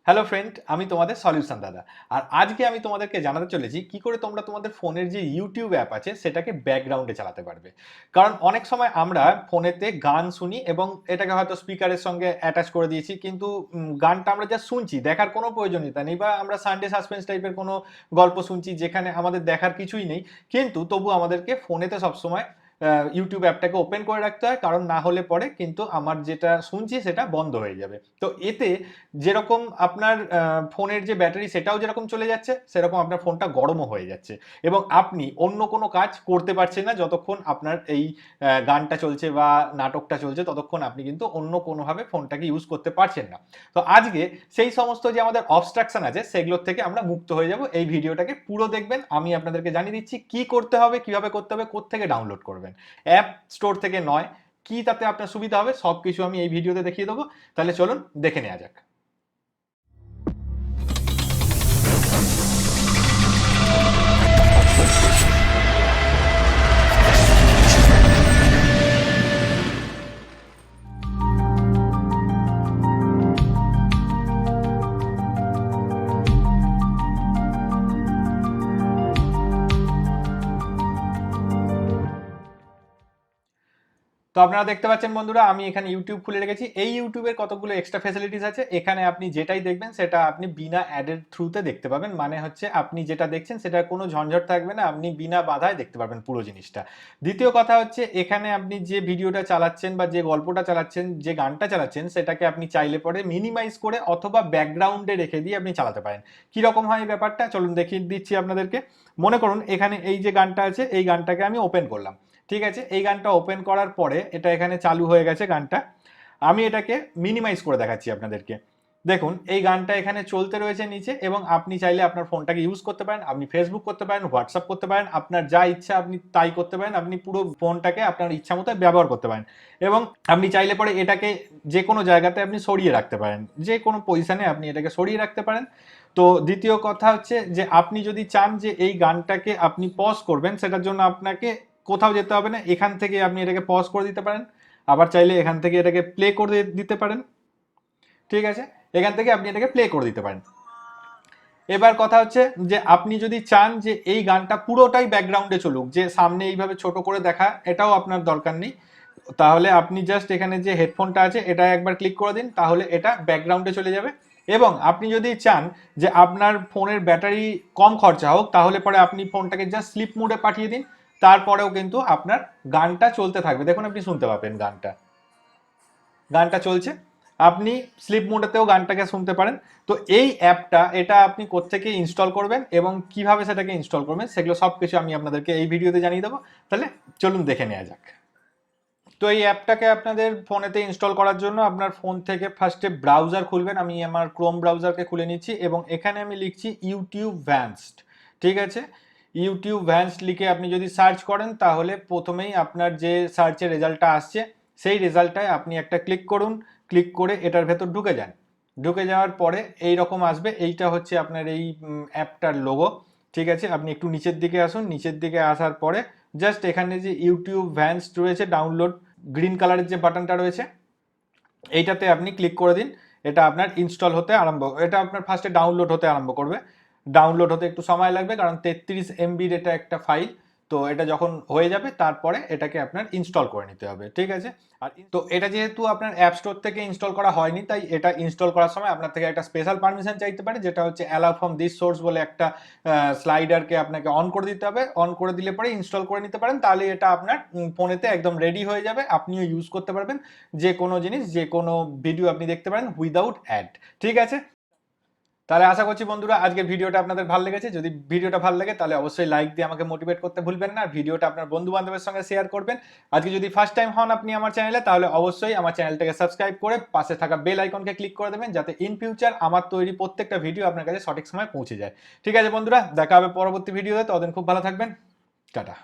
Hello friend, আমি তোমাদের solution দাদা। আর আজকে আমি তোমাদেরকে জানাতে চলেছি কি করে তোমরা তোমাদের ফোনের যে ইউটিউব অ্যাপ আছে সেটাকে ব্যাকগ্রাউন্ডে চালাতে পারবে। কারণ অনেক সময় আমরা ফোনেতে গান শুনি এবং এটাকে হয়তো স্পিকারের সঙ্গে অ্যাটাচ করে দিয়েছি, কিন্তু গানটা আমরা যা শুনছি দেখার কোনো প্রয়োজনীয়তা নেই, বা আমরা সানডে সাসপেন্স টাইপের কোনো গল্প শুনছি যেখানে আমাদের দেখার কিছুই নেই, কিন্তু তবু আমাদেরকে ফোনেতে সবসময় ইউটিউব অ্যাপটাকে ওপেন করে রাখতে হয়, কারণ না হলে পরে কিন্তু আমার যেটা শুনছি সেটা বন্ধ হয়ে যাবে। তো এতে যেরকম আপনার ফোনের যে ব্যাটারি সেটাও যেরকম চলে যাচ্ছে, সেরকম আপনার ফোনটা গরমও হয়ে যাচ্ছে এবং আপনি অন্য কোনো কাজ করতে পারছেন না। যতক্ষণ আপনার এই গানটা চলছে বা নাটকটা চলছে ততক্ষণ আপনি কিন্তু অন্য কোনোভাবে ফোনটাকে ইউজ করতে পারছেন না। তো আজকে সেই সমস্ত যে আমাদের অবস্ট্রাকশন আছে সেগুলোর থেকে আমরা মুক্ত হয়ে যাব। এই ভিডিওটাকে পুরো দেখবেন, আমি আপনাদেরকে জানিয়ে দিচ্ছি কি করতে হবে, কিভাবে করতে হবে, কোত্থেকে ডাউনলোড করবেন। অ্যাপ স্টোর থেকে নয়, কি তাতে আপনার সুবিধা হবে সবকিছু আমি এই ভিডিওতে দেখিয়ে দেবো। তাহলে চলুন দেখে নেওয়া যাক। তো আপনারা দেখতে পাচ্ছেন বন্ধুরা, আমি এখানে ইউটিউব খুলে রেখেছি। এই ইউটিউবের কতগুলো এক্সট্রা ফ্যাসিলিটিস আছে, এখানে আপনি যেটাই দেখবেন সেটা আপনি বিনা অ্যাডের থ্রুতে দেখতে পাবেন। মানে হচ্ছে আপনি যেটা দেখছেন সেটার কোনো ঝঞ্ঝট থাকবে না, আপনি বিনা বাধায় দেখতে পারবেন পুরো জিনিসটা। দ্বিতীয় কথা হচ্ছে, এখানে আপনি যে ভিডিওটা চালাচ্ছেন বা যে গল্পটা চালাচ্ছেন, যে গানটা চালাচ্ছেন, সেটাকে আপনি চাইলে পরে মিনিমাইজ করে অথবা ব্যাকগ্রাউন্ডে রেখে দিয়ে আপনি চালাতে পারেন। কিরকম হয় এই ব্যাপারটা চলুন দেখিয়ে দিচ্ছি আপনাদেরকে। মনে করুন এখানে এই যে গানটা আছে, এই গানটাকে আমি ওপেন করলাম। ঠিক আছে, এই গানটা ওপেন করার পরে এটা এখানে চালু হয়ে গেছে গানটা। আমি এটাকে মিনিমাইজ করে দেখাচ্ছি আপনাদেরকে। দেখুন এই গানটা এখানে চলতে রয়েছে নিচে, এবং আপনি চাইলে আপনার ফোনটাকে ইউজ করতে পারেন, আপনি ফেসবুক করতে পারেন, হোয়াটসঅ্যাপ করতে পারেন, আপনার যা ইচ্ছা আপনি তাই করতে পারেন। আপনি পুরো ফোনটাকে আপনার ইচ্ছা মতো ব্যবহার করতে পারেন, এবং আপনি চাইলে পরে এটাকে যে কোনো জায়গাতে আপনি সরিয়ে রাখতে পারেন, যে কোনো পজিশনে আপনি এটাকে সরিয়ে রাখতে পারেন। তো দ্বিতীয় কথা হচ্ছে যে আপনি যদি চান যে এই গানটাকে আপনি পজ করবেন, সেটার জন্য আপনাকে কোথাও যেতে হবে না, এখান থেকে আপনি এটাকে পজ করে দিতে পারেন। আবার চাইলে এখান থেকে এটাকে প্লে করে দিতে পারেন। ঠিক আছে, এখান থেকে আপনি এটাকে প্লে করে দিতে পারেন। এবার কথা হচ্ছে যে আপনি যদি চান যে এই গানটা পুরোটাই ব্যাকগ্রাউন্ডে চলুক, যে সামনে এইভাবে ছোট করে দেখা, এটাও আপনার দরকার নেই। তাহলে আপনি জাস্ট এখানে যে হেডফোনটা আছে এটা একবার ক্লিক করে দিন, তাহলে এটা ব্যাকগ্রাউন্ডে চলে যাবে। এবং আপনি যদি চান যে আপনার ফোনের ব্যাটারি কম খরচা হোক, তাহলে পরে আপনি ফোনটাকে জাস্ট স্লিপ মোডে পাঠিয়ে দিন, তারপরেও কিন্তু আপনার গানটা চলতে থাকবে। দেখুন আপনি শুনতে পাবেন গানটা, গানটা চলছে, আপনি স্লিপ মোডেতেও গানটাকে শুনতে পারেন। তো এই অ্যাপটা এটা আপনি কোত্থেকে ইনস্টল করবেন এবং কিভাবে সেটাকে ইনস্টল করবেন সেগুলো সব কিছু আমি আপনাদেরকে এই ভিডিওতে জানিয়ে দেবো। তাহলে চলুন দেখে নেওয়া যাক। তো এই অ্যাপটাকে আপনাদের ফোনেতে ইনস্টল করার জন্য আপনার ফোন থেকে ফার্স্টে ব্রাউজার খুলবেন। আমি আমার ক্রোম ব্রাউজারকে খুলে নিচ্ছি এবং এখানে আমি লিখছি ইউটিউব ভ্যান্সড। ঠিক আছে, ইউটিউব ভ্যান্সড লিখে আপনি যদি সার্চ করেন তাহলে প্রথমেই আপনার যে সার্চের রেজাল্টটা আসছে সেই রেজাল্টটায় আপনি একটা ক্লিক করুন। ক্লিক করে এটার ভেতর ঢুকে যান। ঢুকে যাওয়ার পরে এই রকম আসবে, এইটা হচ্ছে আপনার এই অ্যাপটার লোগো। ঠিক আছে, আপনি একটু নিচের দিকে আসুন। নিচের দিকে আসার পরে জাস্ট এখানে যে ইউটিউব ভ্যান্সড রয়েছে ডাউনলোড, গ্রিন কালারের যে বাটনটা রয়েছে এইটাতে আপনি ক্লিক করে দিন। এটা আপনার ইনস্টল হতে আরম্ভ, এটা আপনার ফার্স্টে ডাউনলোড হতে আরম্ভ করবে। ডাউনলোড হতে একটু সময় লাগবে, কারণ 33 MB এটা একটা ফাইল। তো এটা যখন হয়ে যাবে তারপরে এটাকে আপনার ইনস্টল করে নিতে হবে। ঠিক আছে, আর তো এটা যেহেতু আপনার অ্যাপ স্টোর থেকে ইনস্টল করা হয়নি, তাই এটা ইনস্টল করার সময় আপনার থেকে একটা স্পেশাল পারমিশন চাইতে পারে, যেটা হচ্ছে অ্যালাউ ফ্রম দিস সোর্স বলে একটা স্লাইডারকে আপনাকে অন করে দিতে হবে। অন করে দিলে পরে ইনস্টল করে নিতে পারেন, তাহলে এটা আপনার ফোনেতে একদম রেডি হয়ে যাবে, আপনিও ইউজ করতে পারবেন। যে কোনো জিনিস, যে কোনো ভিডিও আপনি দেখতে পারেন উইদাউট অ্যাড। ঠিক আছে, তাহলে আশা করছি বন্ধুরা আজকের ভিডিওটা আপনাদের ভালো লেগেছে। যদি ভিডিওটা ভালো লাগে তাহলে অবশ্যই লাইক দিয়ে আমাকে মোটিভেট করতে ভুলবেন না। ভিডিওটা আপনার বন্ধু বান্ধবের সঙ্গে শেয়ার করবেন। আজকে যদি ফার্স্ট টাইম হন আপনি আমার চ্যানেলে, তাহলে অবশ্যই আমার চ্যানেলটাকে সাবস্ক্রাইব করে পাশে থাকা বেল আইকনকে ক্লিক করে দেবেন, যাতে ইন ফিউচার আমার তৈরি প্রত্যেকটা ভিডিও আপনার কাছে সঠিক সময় পৌঁছে যায়। ঠিক আছে বন্ধুরা, দেখা হবে পরবর্তী ভিডিওতে, ততদিন খুব ভালো থাকবেন। টাটা।